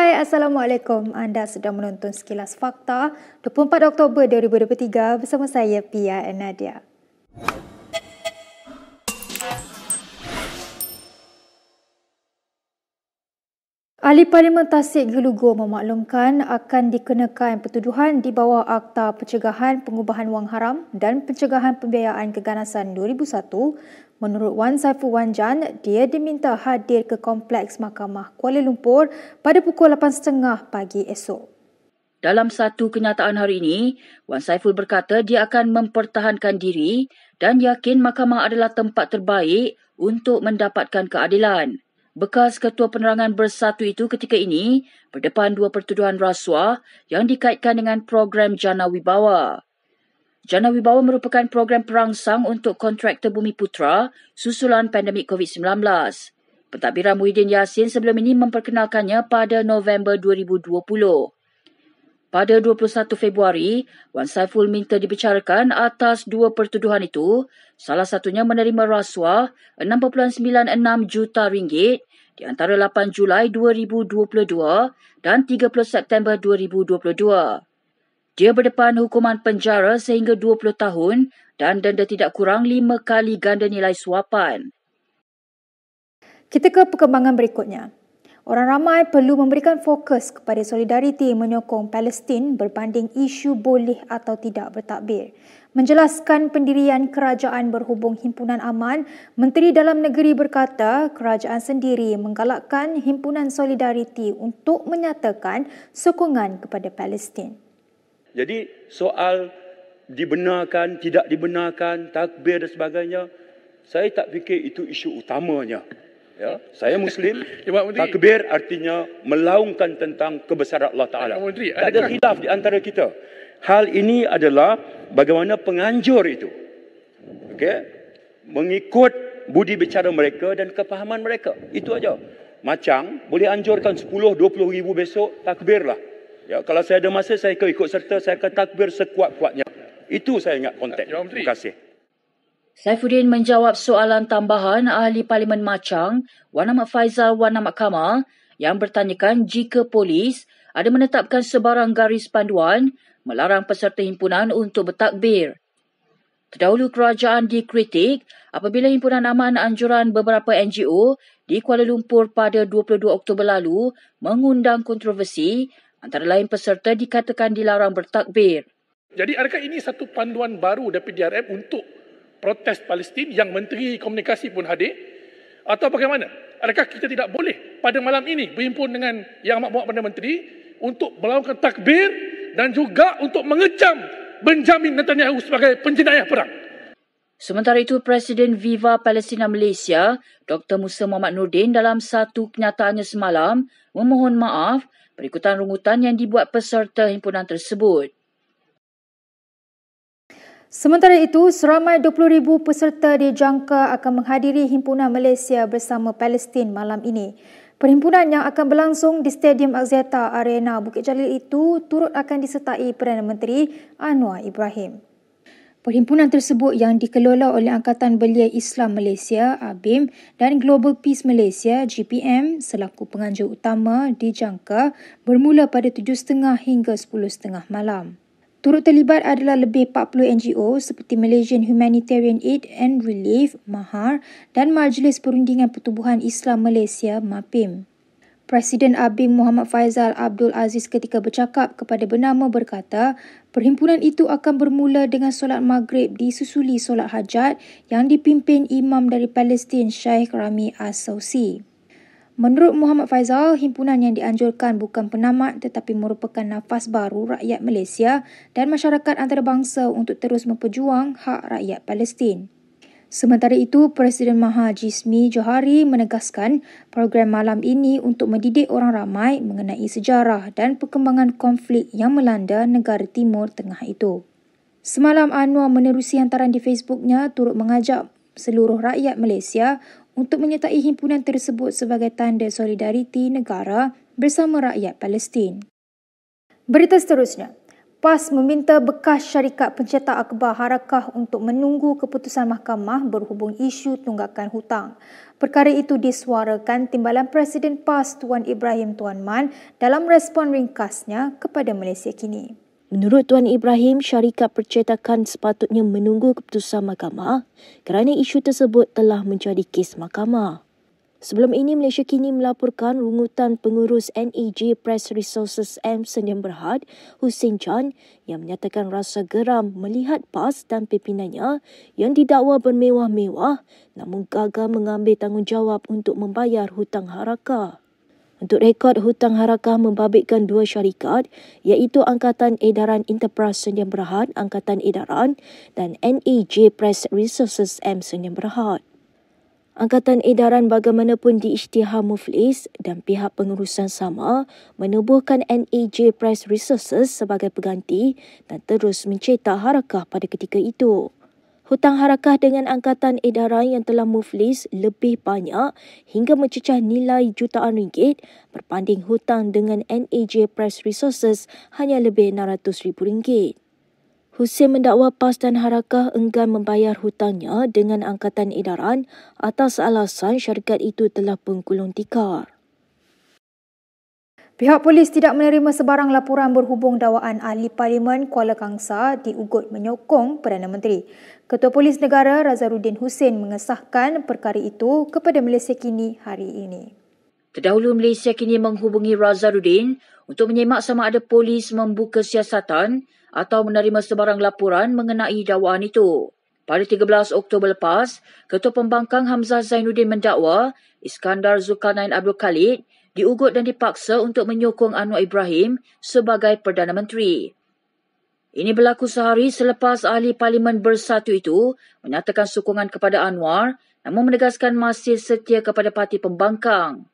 Hai, Assalamualaikum. Anda sedang menonton Sekilas Fakta 24 Oktober 2023 bersama saya, Pia Nadia. Ahli Parlimen Tasik Gelugor memaklumkan akan dikenakan pertuduhan di bawah Akta Pencegahan Pengubahan Wang Haram dan Pencegahan Pembiayaan Keganasan 2001. Menurut Wan Saiful Wan Jan, dia diminta hadir ke Kompleks Mahkamah Kuala Lumpur pada pukul 8.30 pagi esok. Dalam satu kenyataan hari ini, Wan Saiful berkata dia akan mempertahankan diri dan yakin mahkamah adalah tempat terbaik untuk mendapatkan keadilan. Bekas Ketua Penerangan Bersatu itu ketika ini berdepan dua pertuduhan rasuah yang dikaitkan dengan program Jana Wibawa. Jana Wibawa merupakan program perangsang untuk kontraktor Bumiputra susulan pandemik COVID-19. Pentadbiran Muhyiddin Yassin sebelum ini memperkenalkannya pada November 2020. Pada 21 Februari, Wan Saiful minta dibicarakan atas dua pertuduhan itu, salah satunya menerima rasuah RM6.96 juta di antara 8 Julai 2022 dan 30 September 2022. Dia berdepan hukuman penjara sehingga 20 tahun dan denda tidak kurang 5 kali ganda nilai suapan. Kita ke perkembangan berikutnya. Orang ramai perlu memberikan fokus kepada solidariti menyokong Palestin berbanding isu boleh atau tidak bertakbir. Menjelaskan pendirian kerajaan berhubung Himpunan Aman, Menteri Dalam Negeri berkata kerajaan sendiri menggalakkan Himpunan Solidariti untuk menyatakan sokongan kepada Palestin. Jadi soal dibenarkan, tidak dibenarkan, takbir dan sebagainya, saya tak fikir itu isu utamanya. Ya, saya Muslim, takbir artinya melaungkan tentang kebesaran Allah Ta'ala. Tak ada khilaf di antara kita. Hal ini adalah bagaimana penganjur itu. Okay? Mengikut budi bicara mereka dan kefahaman mereka. Itu aja. Macam boleh anjurkan 10-20 ribu besok, takbirlah. Ya, kalau saya ada masa, saya ikut serta, saya akan takbir sekuat-kuatnya. Itu saya ingat konteks. Terima kasih. Saifuddin menjawab soalan tambahan Ahli Parlimen Machang, Wan Ahmad Faizal Wan Ahmad Kamal yang bertanyakan jika polis ada menetapkan sebarang garis panduan melarang peserta himpunan untuk bertakbir. Terdahulu kerajaan dikritik apabila Himpunan Aman anjuran beberapa NGO di Kuala Lumpur pada 22 Oktober lalu mengundang kontroversi, antara lain peserta dikatakan dilarang bertakbir. Jadi adakah ini satu panduan baru dari PDRM untuk protes Palestin yang Menteri Komunikasi pun hadir? Atau bagaimana? Adakah kita tidak boleh pada malam ini berhimpun dengan Yang Amat Berhormat Perdana Menteri untuk melakukan takbir dan juga untuk mengecam Benjamin Netanyahu sebagai penjenayah perang? Sementara itu, Presiden Viva Palestina Malaysia, Dr. Musa Muhammad Nordin dalam satu kenyataannya semalam memohon maaf berikutan rungutan yang dibuat peserta himpunan tersebut. Sementara itu, seramai 20,000 peserta dijangka akan menghadiri Himpunan Malaysia bersama Palestin malam ini. Perhimpunan yang akan berlangsung di Stadium Axiata Arena Bukit Jalil itu turut akan disertai Perdana Menteri Anwar Ibrahim. Perhimpunan tersebut yang dikelola oleh Angkatan Belia Islam Malaysia (ABIM) dan Global Peace Malaysia (GPM) selaku penganjur utama dijangka bermula pada 7.30 hingga 10.30 malam. Turut terlibat adalah lebih 40 NGO seperti Malaysian Humanitarian Aid and Relief (MAHAR) dan Majlis Perundingan Pertubuhan Islam Malaysia (MAPIM). Presiden ABIM Muhammad Faizal Abdul Aziz ketika bercakap kepada Bernama berkata, perhimpunan itu akan bermula dengan solat maghrib disusuli solat hajat yang dipimpin imam dari Palestin Syekh Rami As-Sausi. Menurut Muhammad Faizal, himpunan yang dianjurkan bukan penamat tetapi merupakan nafas baru rakyat Malaysia dan masyarakat antarabangsa untuk terus memperjuang hak rakyat Palestin. Sementara itu, Presiden MAHAR Jismi Johari menegaskan program malam ini untuk mendidik orang ramai mengenai sejarah dan perkembangan konflik yang melanda negara Timur Tengah itu. Semalam Anwar menerusi hantaran di Facebooknya turut mengajak seluruh rakyat Malaysia untuk menyertai himpunan tersebut sebagai tanda solidariti negara bersama rakyat Palestin. Berita seterusnya. PAS meminta bekas syarikat pencetak akhbar Harakah untuk menunggu keputusan mahkamah berhubung isu tunggakan hutang. Perkara itu disuarakan Timbalan Presiden PAS Tuan Ibrahim Tuan Man dalam respon ringkasnya kepada Malaysia Kini. Menurut Tuan Ibrahim, syarikat percetakan sepatutnya menunggu keputusan mahkamah kerana isu tersebut telah menjadi kes mahkamah. Sebelum ini, Malaysia Kini melaporkan rungutan pengurus NEJ Press Resources M. Sdn Bhd, Hussein Chan, yang menyatakan rasa geram melihat PAS dan pimpinannya yang didakwa bermewah-mewah namun gagal mengambil tanggungjawab untuk membayar hutang Harakah. Untuk rekod, hutang Harakah membabitkan dua syarikat iaitu Angkatan Edaran Enterprise Sdn Bhd, Angkatan Edaran dan NEJ Press Resources M. Sdn Bhd. Angkatan Edaran bagaimanapun diisytihar muflis dan pihak pengurusan sama menubuhkan NEJ Press Resources sebagai pengganti dan terus mencetak Harakah pada ketika itu. Hutang Harakah dengan Angkatan Edaran yang telah muflis lebih banyak hingga mencecah nilai jutaan ringgit berbanding hutang dengan NEJ Press Resources hanya lebih RM600,000. Hussein mendakwa PAS dan Harakah enggan membayar hutangnya dengan Angkatan Edaran atas alasan syarikat itu telah pun gulung tikar. Pihak polis tidak menerima sebarang laporan berhubung dakwaan Ahli Parlimen Kuala Kangsar diugut menyokong Perdana Menteri. Ketua Polis Negara Razaruddin Hussein mengesahkan perkara itu kepada Malaysia Kini hari ini. Terdahulu, Malaysia Kini menghubungi Razaruddin untuk menyemak sama ada polis membuka siasatan atau menerima sebarang laporan mengenai dakwaan itu. Pada 13 Oktober lepas, Ketua Pembangkang Hamzah Zainuddin mendakwa Iskandar Zulkarnain Abdul Khalid diugut dan dipaksa untuk menyokong Anwar Ibrahim sebagai Perdana Menteri. Ini berlaku sehari selepas Ahli Parlimen Bersatu itu menyatakan sokongan kepada Anwar namun menegaskan masih setia kepada Parti Pembangkang.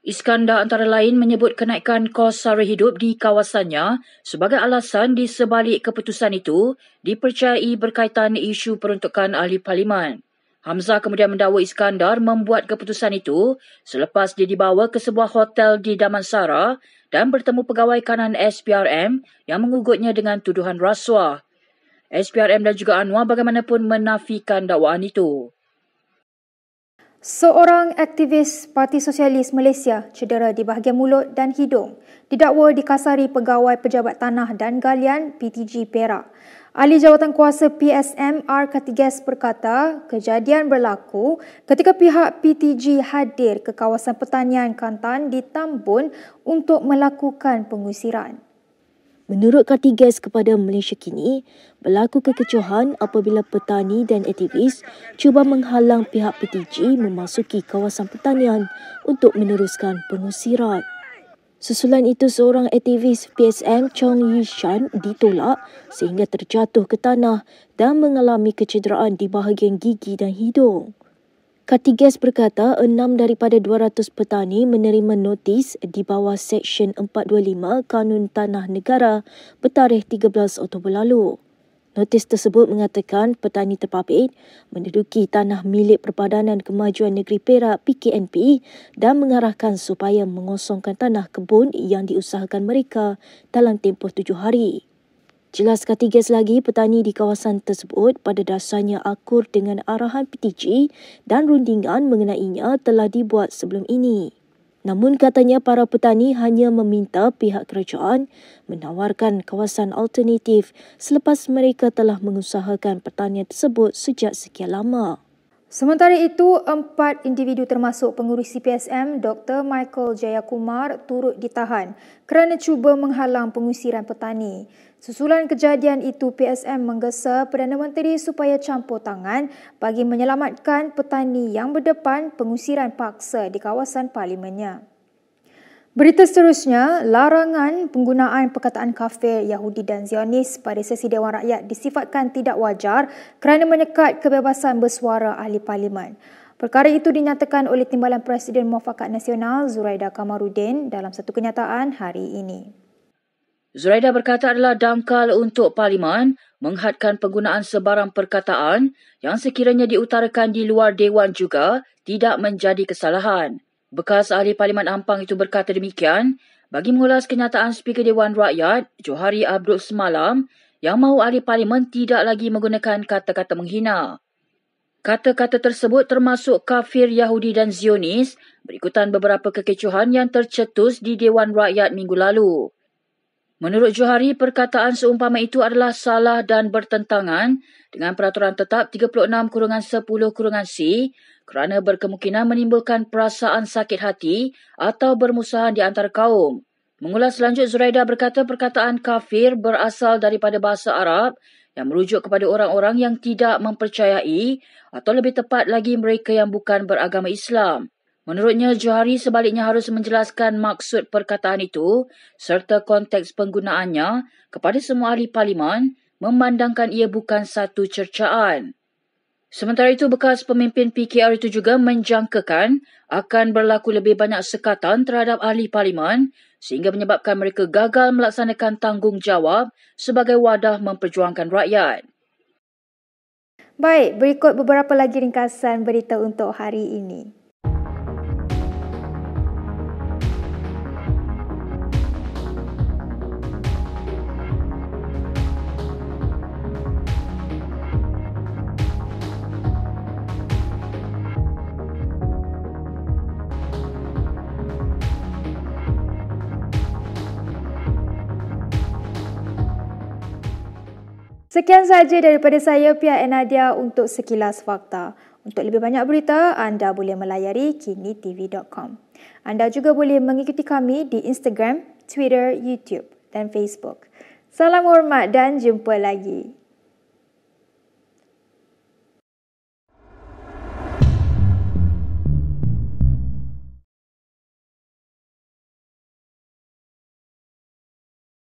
Iskandar antara lain menyebut kenaikan kos sara hidup di kawasannya sebagai alasan di sebalik keputusan itu dipercayai berkaitan isu peruntukan Ahli Parlimen. Hamzah kemudian mendakwa Iskandar membuat keputusan itu selepas dia dibawa ke sebuah hotel di Damansara dan bertemu pegawai kanan SPRM yang mengugutnya dengan tuduhan rasuah. SPRM dan juga Anwar bagaimanapun menafikan dakwaan itu. Seorang aktivis Parti Sosialis Malaysia cedera di bahagian mulut dan hidung, didakwa dikasari pegawai pejabat tanah dan galian PTG Perak. Ahli Jawatan Kuasa PSM R. Katigas berkata kejadian berlaku ketika pihak PTG hadir ke kawasan pertanian Kantan di Tambun untuk melakukan pengusiran. Menurut Katigas kepada Malaysia Kini, berlaku kekecohan apabila petani dan aktivis cuba menghalang pihak PTG memasuki kawasan pertanian untuk meneruskan pengusiran. Susulan itu, seorang aktivis PSM Chong Yishan ditolak sehingga terjatuh ke tanah dan mengalami kecederaan di bahagian gigi dan hidung. Katigas berkata 6 daripada 200 petani menerima notis di bawah Seksyen 425 Kanun Tanah Negara bertarikh 13 Oktober lalu. Notis tersebut mengatakan petani terpapit menduduki tanah milik Perbadanan Kemajuan Negeri Perak PKNP dan mengarahkan supaya mengosongkan tanah kebun yang diusahakan mereka dalam tempoh 7 hari. Jelas Katigas lagi, petani di kawasan tersebut pada dasarnya akur dengan arahan PTG dan rundingan mengenainya telah dibuat sebelum ini. Namun katanya para petani hanya meminta pihak kerajaan menawarkan kawasan alternatif selepas mereka telah mengusahakan pertanian tersebut sejak sekian lama. Sementara itu, 4 individu termasuk pengurus CPSM Dr. Michael Jayakumar turut ditahan kerana cuba menghalang pengusiran petani. Susulan kejadian itu, PSM menggesa Perdana Menteri supaya campur tangan bagi menyelamatkan petani yang berdepan pengusiran paksa di kawasan parlimennya. Berita seterusnya, larangan penggunaan perkataan kafir, Yahudi dan Zionis pada sesi Dewan Rakyat disifatkan tidak wajar kerana menyekat kebebasan bersuara ahli parlimen. Perkara itu dinyatakan oleh Timbalan Presiden Muafakat Nasional Zuraida Kamaruddin dalam satu kenyataan hari ini. Zuraida berkata adalah dangkal untuk Parlimen menghadkan penggunaan sebarang perkataan yang sekiranya diutarakan di luar Dewan juga tidak menjadi kesalahan. Bekas Ahli Parlimen Ampang itu berkata demikian bagi mengulas kenyataan Speaker Dewan Rakyat, Johari Abdul semalam, yang mahu ahli parlimen tidak lagi menggunakan kata-kata menghina. Kata-kata tersebut termasuk kafir, Yahudi dan Zionis berikutan beberapa kekecohan yang tercetus di Dewan Rakyat minggu lalu. Menurut Johari, perkataan seumpama itu adalah salah dan bertentangan dengan Peraturan Tetap 36/10/C kerana berkemungkinan menimbulkan perasaan sakit hati atau bermusuhan di antara kaum. Mengulas lanjut, Zuraida berkata perkataan kafir berasal daripada bahasa Arab yang merujuk kepada orang-orang yang tidak mempercayai atau lebih tepat lagi mereka yang bukan beragama Islam. Menurutnya, Johari sebaliknya harus menjelaskan maksud perkataan itu serta konteks penggunaannya kepada semua ahli parlimen memandangkan ia bukan satu cercaan. Sementara itu, bekas pemimpin PKR itu juga menjangkakan akan berlaku lebih banyak sekatan terhadap ahli parlimen sehingga menyebabkan mereka gagal melaksanakan tanggungjawab sebagai wadah memperjuangkan rakyat. Baik, berikut beberapa lagi ringkasan berita untuk hari ini. Sekian sahaja daripada saya, Pia Enadia, untuk Sekilas Fakta. Untuk lebih banyak berita, anda boleh melayari kinitv.com. Anda juga boleh mengikuti kami di Instagram, Twitter, YouTube dan Facebook. Salam hormat dan jumpa lagi.